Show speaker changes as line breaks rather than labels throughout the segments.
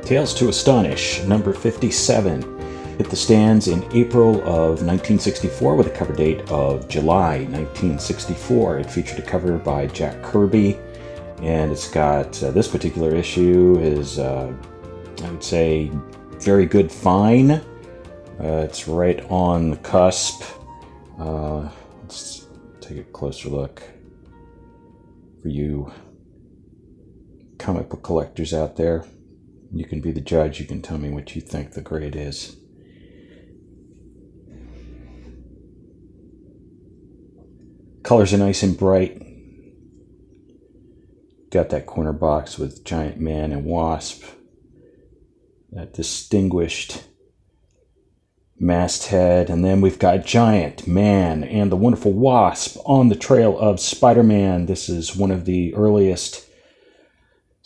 Tales to Astonish, number 57, hit the stands in April of 1964 with a cover date of July 1964. It featured a cover by Jack Kirby, and it's got, this particular issue is, I would say, very good fine. It's right on the cusp. Let's take a closer look for you comic book collectors out there. You can be the judge. You can tell me what you think the grade is. Colors are nice and bright. Got that corner box with Giant Man and Wasp. That distinguished masthead. And then we've got Giant Man and the wonderful Wasp on the trail of Spider-Man. This is one of the earliest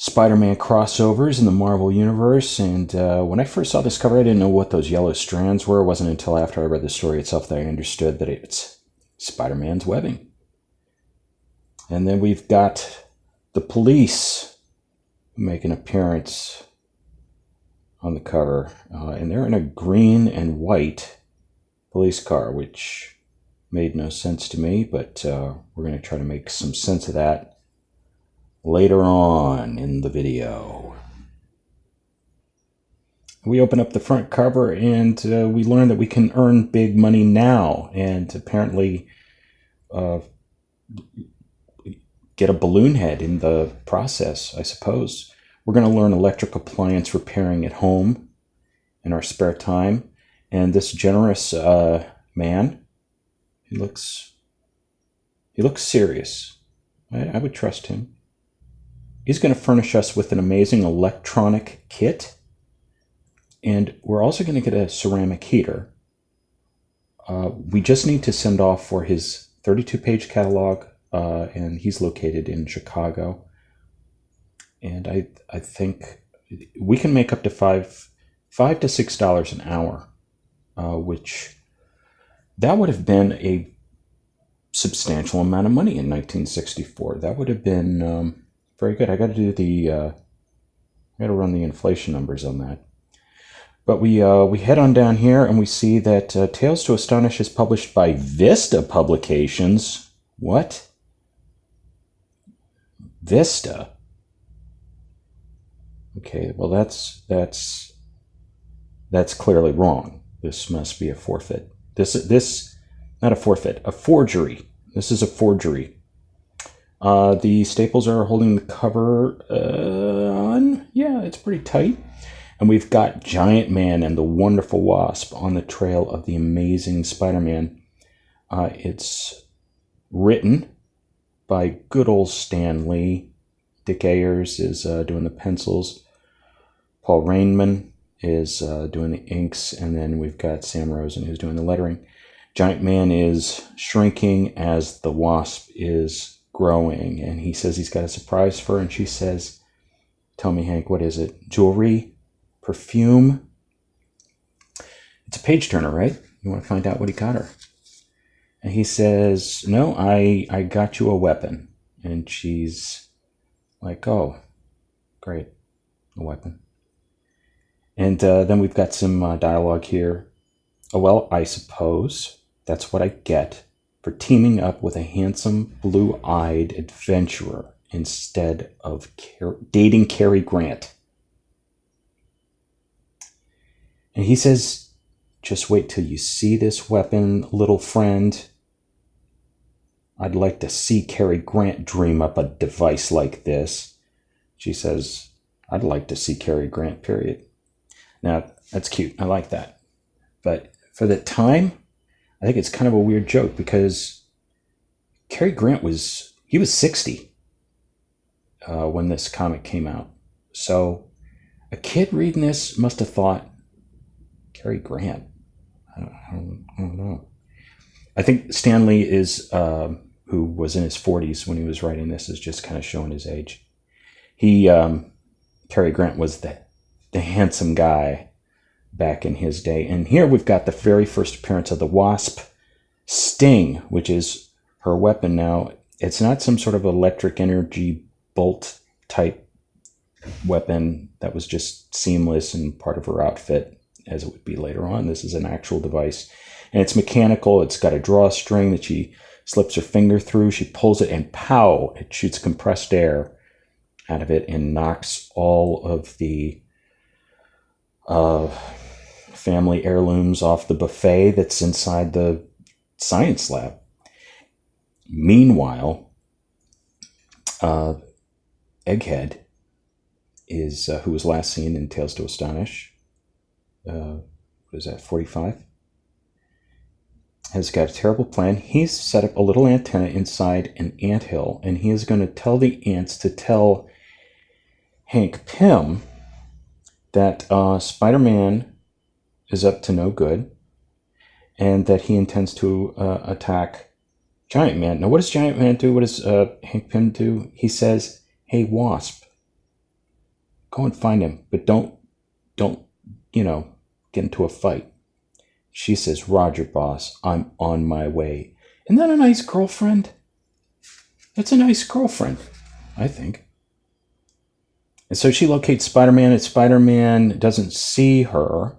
Spider-Man crossovers in the Marvel Universe, and when I first saw this cover, I didn't know what those yellow strands were. It wasn't until after I read the story itself that I understood that it's Spider-Man's webbing. And then we've got the police make an appearance on the cover, and they're in a green and white police car, which made no sense to me, but we're going to try to make some sense of that later on in the video. We open up the front cover and we learn that we can earn big money now, and apparently get a balloon head in the process, I suppose. We're going to learn electric appliance repairing at home in our spare time, and this generous man, he looks serious. I would trust him. He's going to furnish us with an amazing electronic kit, and we're also going to get a ceramic heater. We just need to send off for his 32-page catalog, and he's located in Chicago. And I think we can make up to $5 to $6 an hour, which that would have been a substantial amount of money in 1964. That would have been very good. I got to do I got to run the inflation numbers on that. But we head on down here and we see that Tales to Astonish is published by Vista Publications. What? Vista? Okay, well that's clearly wrong. This must be a forfeit. This not a forfeit, a forgery. This is a forgery. The staples are holding the cover on. Yeah, it's pretty tight. And we've got Giant Man and the wonderful Wasp on the trail of the amazing Spider-Man. It's written by good old Stan Lee. Dick Ayers is doing the pencils. Paul Rainman is doing the inks. And then we've got Sam Rosen who's doing the lettering. Giant Man is shrinking as the Wasp is growing, and he says he's got a surprise for her, and she says, "Tell me, Hank, what is it? Jewelry? Perfume?" It's a page turner, right? You want to find out what he got her. And he says, "No, I got you a weapon." And she's like, "Oh, great, a weapon." And then we've got some dialogue here. "Oh, well, I suppose that's what I get for teaming up with a handsome, blue-eyed adventurer instead of dating Cary Grant." And he says, "Just wait till you see this weapon, little friend. I'd like to see Cary Grant dream up a device like this." She says, "I'd like to see Cary Grant, period." Now, that's cute. I like that. But for the time, I think it's kind of a weird joke, because Cary Grant was 60 when this comic came out. So a kid reading this must have thought, Cary Grant? I don't know. I think Stan Lee is, who was in his 40s when he was writing this, is just kind of showing his age. Cary Grant was the handsome guy back in his day. And here we've got the very first appearance of the Wasp Sting, which is her weapon now. It's not some sort of electric energy bolt type weapon that was just seamless and part of her outfit, as it would be later on. This is an actual device, and it's mechanical. It's got a drawstring that she slips her finger through. She pulls it, and pow! It shoots compressed air out of it and knocks all of the family heirlooms off the buffet that's inside the science lab. Meanwhile, Egghead is who was last seen in Tales to Astonish. What is that, 45? Has got a terrible plan. He's set up a little antenna inside an anthill, and he is going to tell the ants to tell Hank Pym that Spider-Man is up to no good, and that he intends to attack Giant Man. Now, what does Giant Man do? What does Hank Pym do? He says, "Hey, Wasp, go and find him, but don't, get into a fight." She says, "Roger, boss, I'm on my way." Isn't that a nice girlfriend? That's a nice girlfriend, I think. And so she locates Spider-Man, and Spider-Man doesn't see her.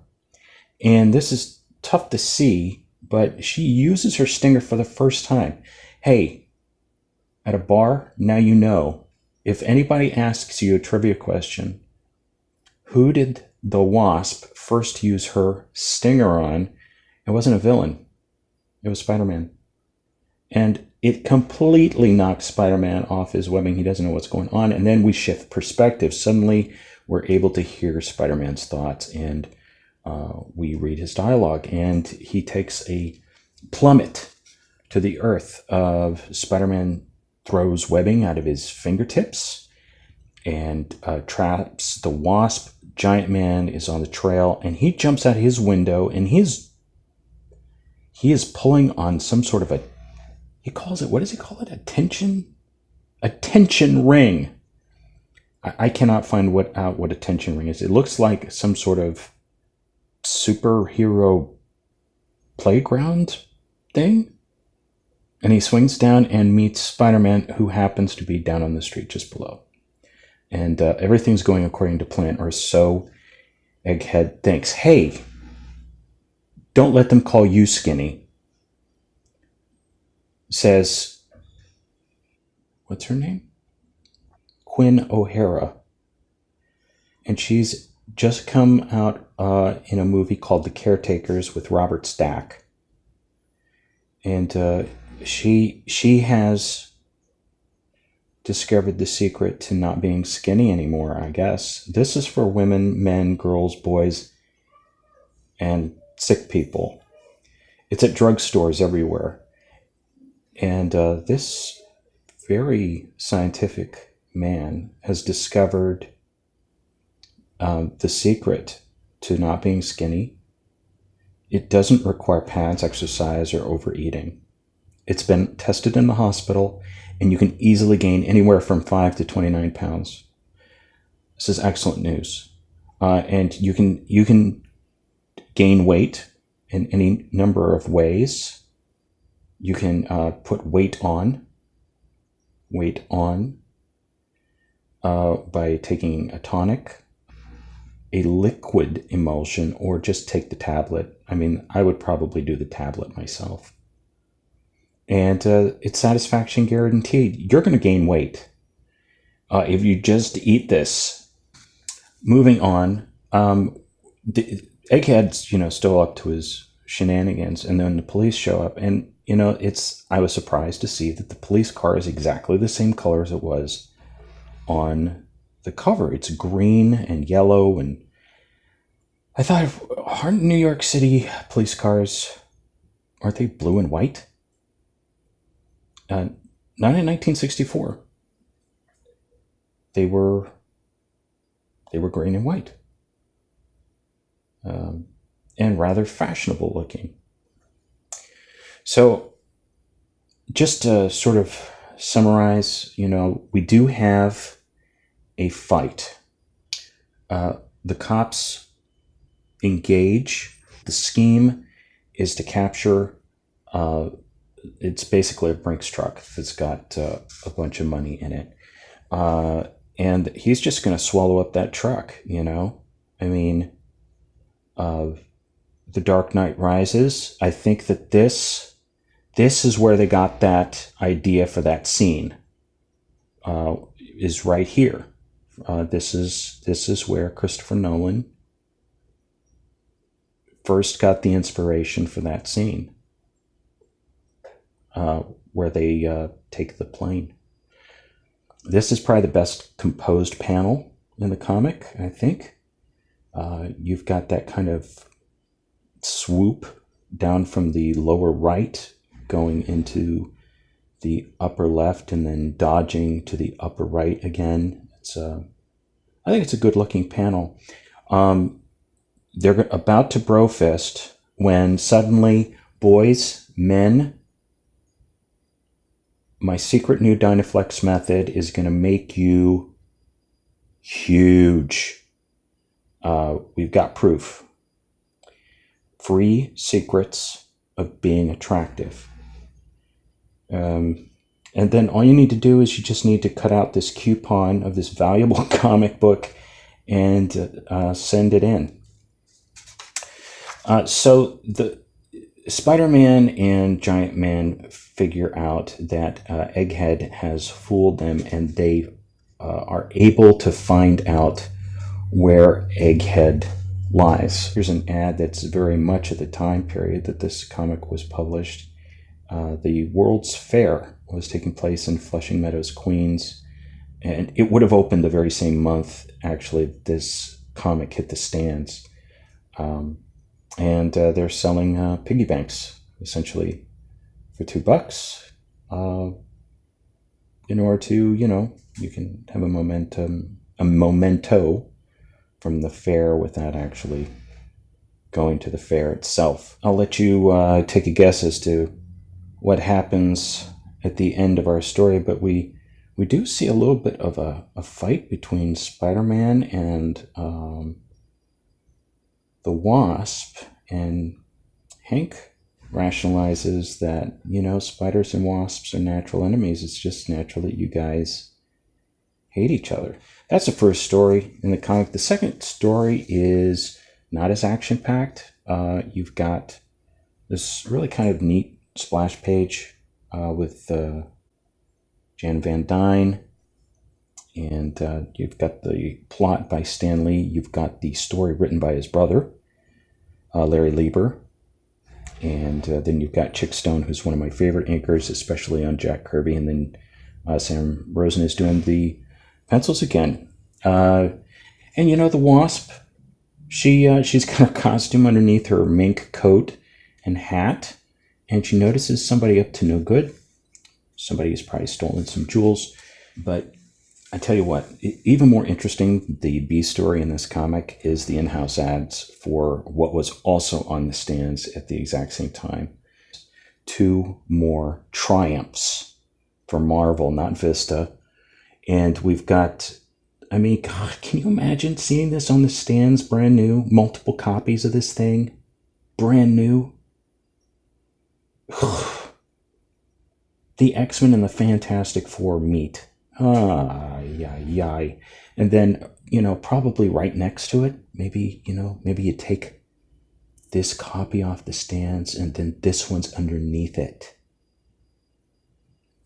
And this is tough to see, but she uses her stinger for the first time. Hey, at a bar, now you know. If anybody asks you a trivia question, who did the Wasp first use her stinger on? It wasn't a villain. It was Spider-Man. And it completely knocks Spider-Man off his webbing. He doesn't know what's going on. And then we shift perspective. Suddenly, we're able to hear Spider-Man's thoughts, and we read his dialogue. And he takes a plummet to the earth. Spider-Man throws webbing out of his fingertips and traps the Wasp. Giant Man is on the trail, and he jumps out his window, and he is pulling on some sort of he calls it, what does he call it? A tension ring. I cannot find what a tension ring is. It looks like some sort of superhero playground thing. And he swings down and meets Spider-Man, who happens to be down on the street just below. And everything's going according to plan, or so Egghead thinks. Hey, don't let them call you skinny. Says, what's her name? Quinn O'Hara. And she's just come out in a movie called The Caretakers with Robert Stack. And she has discovered the secret to not being skinny anymore, I guess. This is for women, men, girls, boys, and sick people. It's at drugstores everywhere. And this very scientific man has discovered the secret to not being skinny. It doesn't require pads, exercise, or overeating. It's been tested in the hospital, and you can easily gain anywhere from 5 to 29 pounds. This is excellent news. And you can gain weight in any number of ways. You can put weight on by taking a tonic, a liquid emulsion, or just take the tablet. I mean, I would probably do the tablet myself. And it's satisfaction guaranteed. You're going to gain weight if you just eat this. Moving on, the Egghead's still up to his shenanigans, and then the police show up, and I was surprised to see that the police car is exactly the same color as it was on the cover. It's green and yellow, and I thought, aren't New York City police cars, aren't they blue and white? Not in 1964. They were green and white, and rather fashionable looking. So, just to sort of summarize, we do have a fight. The cops engage. The scheme is to capture. It's basically a Brinks truck that's got a bunch of money in it. and he's just going to swallow up that truck, you know? I mean, The Dark Knight Rises, I think that this is where they got that idea for that scene, is right here. This is where Christopher Nolan first got the inspiration for that scene, where they take the plane. This is probably the best composed panel in the comic, I think. You've got that kind of swoop down from the lower right going into the upper left and then dodging to the upper right again. I think it's a good looking panel. They're about to bro fist when suddenly, boys, men, my secret new Dynaflex method is going to make you huge. We've got proof. Free secrets of being attractive. And then all you need to do is you just need to cut out this coupon of this valuable comic book and send it in. So the Spider-Man and Giant Man figure out that Egghead has fooled them, and they are able to find out where Egghead lies. Here's an ad that's very much at the time period that this comic was published. The World's Fair was taking place in Flushing Meadows, Queens, and it would have opened the very same month, actually, this comic hit the stands. And they're selling piggy banks, essentially, for $2, in order to, you can have a memento from the fair without actually going to the fair itself. I'll let you take a guess as to what happens at the end of our story, but we do see a little bit of a fight between Spider-Man and the Wasp, and Hank rationalizes that, spiders and wasps are natural enemies. It's just natural that you guys hate each other. That's the first story in the comic. The second story is not as action-packed. You've got this really kind of neat splash page with Jan Van Dyne, and you've got the plot by Stan Lee. You've got the story written by his brother, Larry Lieber, and then you've got Chick Stone, who's one of my favorite inkers, especially on Jack Kirby, and then Sam Rosen is doing the pencils again. And the Wasp, she's got a costume underneath her mink coat and hat, and she notices somebody up to no good. Somebody has probably stolen some jewels. But I tell you what, even more interesting, the B story in this comic is the in-house ads for what was also on the stands at the exact same time. 2 more triumphs for Marvel, not Vista. And we've got, God, can you imagine seeing this on the stands, brand new, multiple copies of this thing, brand new? The X-Men and the Fantastic Four meet. And then, probably right next to it, maybe you take this copy off the stands and then this one's underneath it.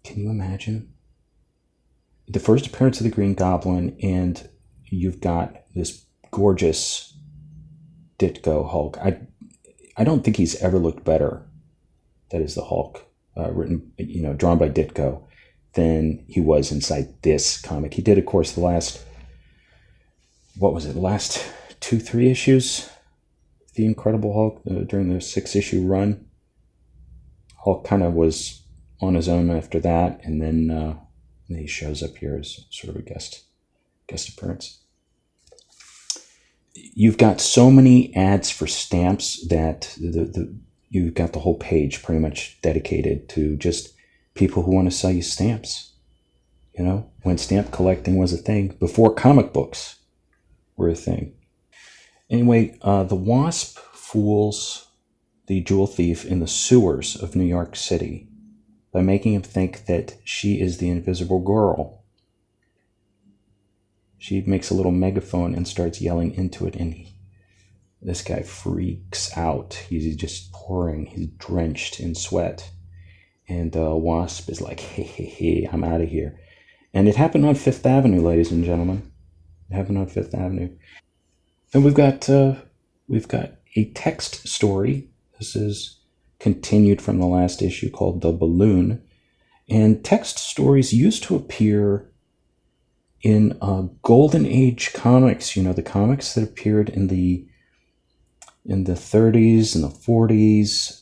Can you imagine? The first appearance of the Green Goblin, and you've got this gorgeous Ditko Hulk. I don't think he's ever looked better. That is the Hulk, drawn by Ditko, than he was inside this comic. He did, of course, the last 2-3 issues, The Incredible Hulk, during the 6-issue run. Hulk kind of was on his own after that, and then he shows up here as sort of a guest appearance. You've got so many ads for stamps that you've got the whole page pretty much dedicated to just people who want to sell you stamps. When stamp collecting was a thing, before comic books were a thing. Anyway, the Wasp fools the jewel thief in the sewers of New York City by making him think that she is the Invisible Girl. She makes a little megaphone and starts yelling into it, and this guy freaks out. He's just pouring. He's drenched in sweat. And Wasp is like, hey, I'm out of here. And it happened on Fifth Avenue, ladies and gentlemen. It happened on Fifth Avenue. And we've got a text story. This is continued from the last issue, called The Balloon. And text stories used to appear in Golden Age comics. You know, the comics that appeared in the 30s and the 40s.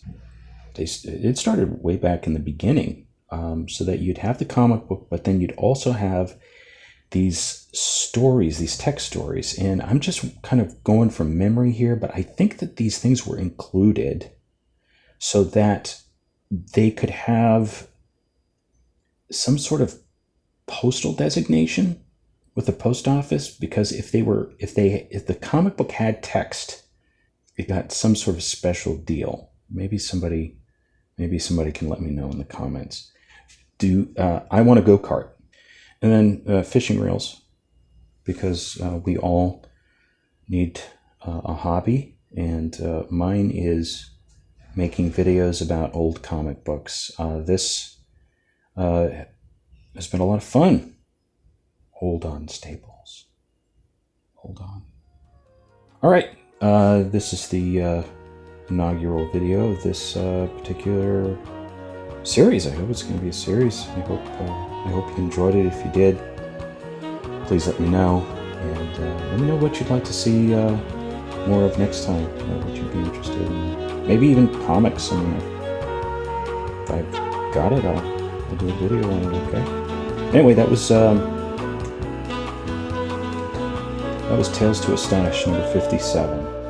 It started way back in the beginning, so that you'd have the comic book, but then you'd also have these stories, these text stories. And I'm just kind of going from memory here, but I think that these things were included so that they could have some sort of postal designation with the post office, because if the comic book had text, it got some sort of special deal. Maybe somebody can let me know in the comments. I want a go-kart. And then fishing reels, because we all need a hobby. And mine is making videos about old comic books. This has been a lot of fun. Hold on, Staples. Hold on. All right. This is the inaugural video of this particular series. I hope it's going to be a series. I hope you enjoyed it. If you did, please let me know, and let me know what you'd like to see more of next time. What you'd be interested in, maybe even comics. I mean, if I've got it, I'll do a video on it. Okay. Anyway, that was Tales to Astonish number 57.